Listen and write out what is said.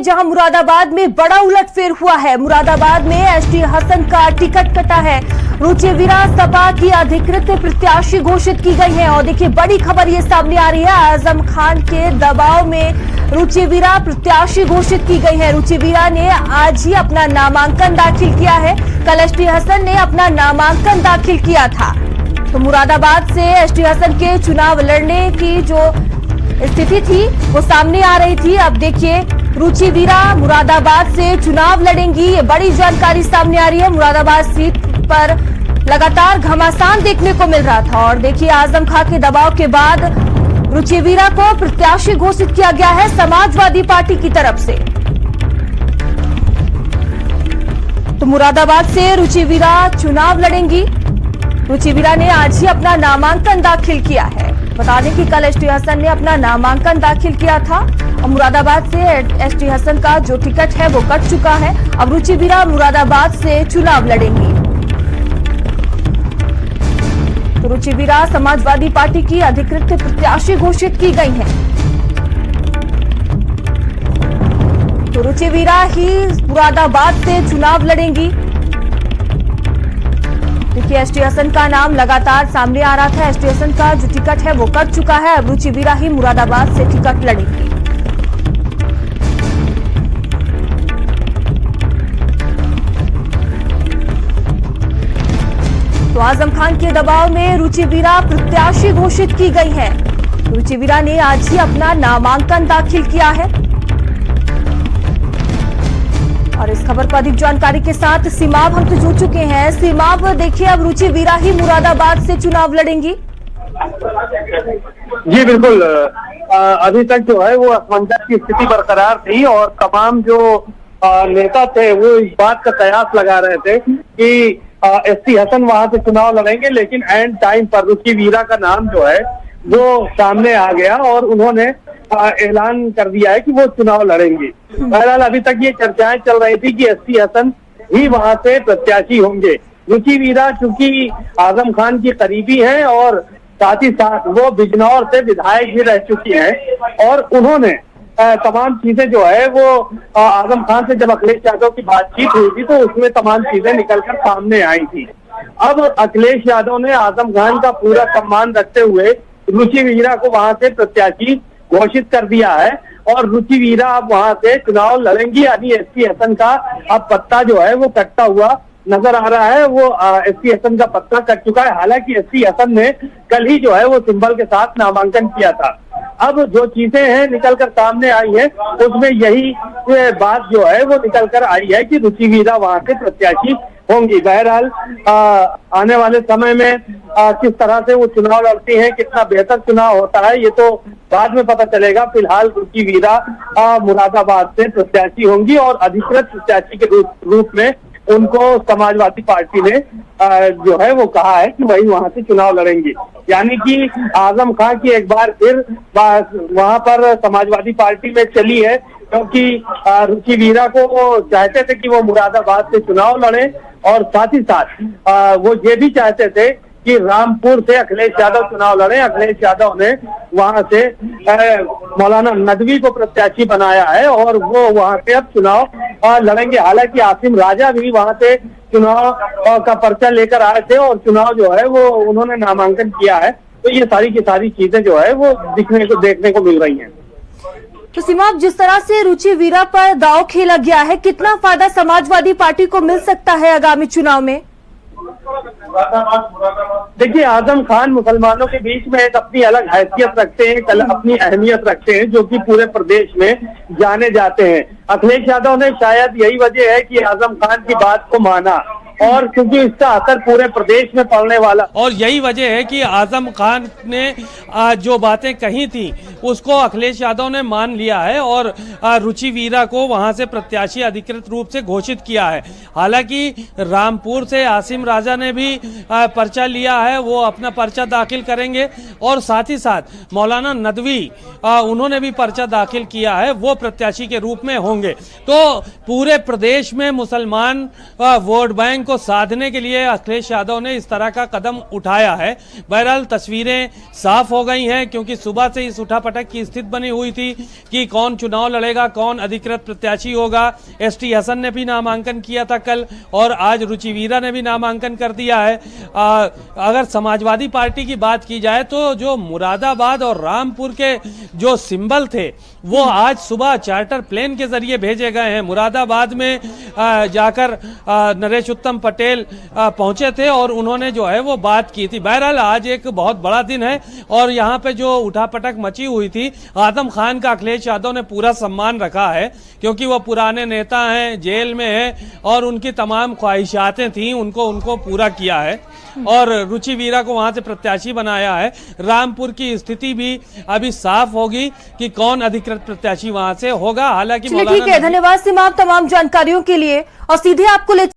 जहां मुरादाबाद में बड़ा उलटफेर हुआ है। मुरादाबाद में एसटी हसन का टिकट कटा है। रुचिवीरा सपा की अधिकृत प्रत्याशी घोषित की गई है। और देखिए बड़ी खबर ये सामने आ रही है, आजम खान के दबाव में रुचिवीरा प्रत्याशी घोषित की गई है। रुचिवीरा ने आज ही अपना नामांकन दाखिल किया है। कल एसटी हसन ने अपना नामांकन दाखिल किया था। तो मुरादाबाद से एसटी हसन के चुनाव लड़ने की जो स्थिति थी वो सामने आ रही थी। अब देखिए रुचिवीरा मुरादाबाद से चुनाव लड़ेंगी, ये बड़ी जानकारी सामने आ रही है। मुरादाबाद सीट पर लगातार घमासान देखने को मिल रहा था और देखिए आजम खान के दबाव के बाद रुचिवीरा को प्रत्याशी घोषित किया गया है समाजवादी पार्टी की तरफ से। तो मुरादाबाद से रुचिवीरा चुनाव लड़ेंगी। रुचिवीरा ने आज ही अपना नामांकन दाखिल किया है। बता दें कि कल एसटी हसन ने अपना नामांकन दाखिल किया था और मुरादाबाद से एसटी हसन का जो टिकट है वो कट चुका है। अब रुचिवीरा मुरादाबाद से चुनाव लड़ेंगी। तो रुचिवीरा समाजवादी पार्टी की अधिकृत प्रत्याशी घोषित की गई हैं। तो रुचिवीरा ही मुरादाबाद से चुनाव लड़ेंगी। देखिए एसटी हसन का नाम लगातार सामने आ रहा था। एसटी हसन का जो टिकट है वो कट चुका है। अब रुचिवीरा ही मुरादाबाद से टिकट लड़ेंगी। तो आजम खान के दबाव में रुचिवीरा प्रत्याशी घोषित की गई है। रुचिवीरा ने आज ही अपना नामांकन दाखिल किया है। और इस खबर पर अधिक जानकारी के साथ सीमाब हम तो जुड़ चुके हैं। सीमाब देखिए अब रुचिवीरा ही मुरादाबाद से चुनाव लड़ेंगी। जी बिल्कुल, अभी तक जो है वो असमंजस की स्थिति बरकरार थी और तमाम जो नेता थे वो इस बात का कयास लगा रहे थे कि एसटी हसन वहां से चुनाव लड़ेंगे, लेकिन एंड टाइम पर रुचिवीरा का नाम जो है वो सामने आ गया और उन्होंने ऐलान कर दिया है कि वो चुनाव लड़ेंगे। बहरहाल अभी तक ये चर्चाएं चल रही थी कि एसटी हसन ही वहां से प्रत्याशी होंगे। रुचिवीरा चूंकि आजम खान की करीबी हैं और साथ ही साथ वो बिजनौर से विधायक भी रह चुकी हैं और उन्होंने तमाम चीजें जो है वो आजम खान से जब अखिलेश यादव की बातचीत हुई थी तो उसमें तमाम चीजें निकलकर सामने आई थी। अब अखिलेश यादव ने आजम खान का पूरा सम्मान रखते हुए रुचिवीरा को वहां से प्रत्याशी घोषित कर दिया है और रुचिवीरा अब वहां से चुनाव लड़ेंगी। यानी एसटी हसन का अब पत्ता जो है वो कटता हुआ नजर आ रहा है। वो एसटी हसन का पत्ता कट चुका है। हालांकि एसटी हसन ने कल ही जो है वो सिंबल के साथ नामांकन किया था। अब जो चीजें हैं निकल कर सामने आई है उसमें यही बात जो है वो निकल कर आई है कि रुचिवीरा वहां से प्रत्याशी होंगी। बहरहाल आने वाले समय में किस तरह से वो चुनाव लड़ती हैं, कितना बेहतर चुनाव होता है ये तो बाद में पता चलेगा। फिलहाल रुचिवीरा मुरादाबाद से प्रत्याशी होंगी और अधिकृत प्रत्याशी के रूप में उनको समाजवादी पार्टी ने जो है वो कहा है कि वही वहां से चुनाव लड़ेंगी। यानी कि आजम खान की एक बार फिर वहां पर समाजवादी पार्टी में चली है, क्योंकि रुचिवीरा को वो चाहते थे कि वो मुरादाबाद से चुनाव लड़े और साथ ही साथ वो ये भी चाहते थे कि रामपुर से अखिलेश यादव चुनाव लड़े। अखिलेश यादव ने वहां से मौलाना नदवी को प्रत्याशी बनाया है और वो वहां से अब चुनाव लड़ेंगे। हालांकि आसिम राजा भी वहां से चुनाव का पर्चा लेकर आए थे और चुनाव जो है वो उन्होंने नामांकन किया है। तो ये सारी की सारी चीजें जो है वो देखने को मिल रही हैं। तो सीमा, जिस तरह से रुचिवीरा पर दांव खेला गया है, कितना फायदा समाजवादी पार्टी को मिल सकता है आगामी चुनाव में? देखिए आजम खान मुसलमानों के बीच में एक अपनी अलग हैसियत रखते हैं, अपनी अहमियत रखते हैं, जो कि पूरे प्रदेश में जाने जाते हैं। अखिलेश यादव ने शायद यही वजह है कि आजम खान की बात को माना और क्योंकि इसका असर पूरे प्रदेश में पड़ने वाला और यही वजह है कि आजम खान ने जो बातें कही थी उसको अखिलेश यादव ने मान लिया है और रुचिवीरा को वहां से प्रत्याशी अधिकृत रूप से घोषित किया है। हालांकि रामपुर से आसिम राजा ने भी पर्चा लिया है, वो अपना पर्चा दाखिल करेंगे और साथ ही साथ मौलाना नदवी उन्होंने भी पर्चा दाखिल किया है, वो प्रत्याशी के रूप में होंगे। तो पूरे प्रदेश में मुसलमान वोट बैंक को साधने के लिए अखिलेश यादव ने इस तरह का कदम उठाया है। बहरहाल तस्वीरें साफ हो गई हैं, क्योंकि सुबह से इस उठापटक की स्थिति बनी हुई थी कि कौन चुनाव लड़ेगा, कौन अधिकृत प्रत्याशी होगा। एसटी हसन ने भी नामांकन किया था कल, और आज रुचि वीरा ने भी नामांकन कर दिया है। अगर समाजवादी पार्टी की बात की जाए तो जो मुरादाबाद और रामपुर के जो सिंबल थे वो आज सुबह चार्टर प्लेन के जरिए भेजे गए हैं। मुरादाबाद में जाकर नरेश उत्तम पटेल पहुंचे थे और उन्होंने जो है वो बात की थी। बहरहाल आज एक बहुत बड़ा दिन है और यहाँ पे जो उठापटक मची हुई थी, आजम खान का अखिलेश यादव ने पूरा सम्मान रखा है, क्योंकि वो पुराने नेता हैं, जेल में हैं और उनकी तमाम ख्वाहिशातें थी उनको पूरा किया है और रुचि वीरा को वहां से प्रत्याशी बनाया है। रामपुर की स्थिति भी अभी साफ होगी कि कौन अधिकृत प्रत्याशी वहां से होगा। हालांकि ठीक है, धन्यवाद सीमा आप तमाम जानकारियों के लिए और सीधे आपको ले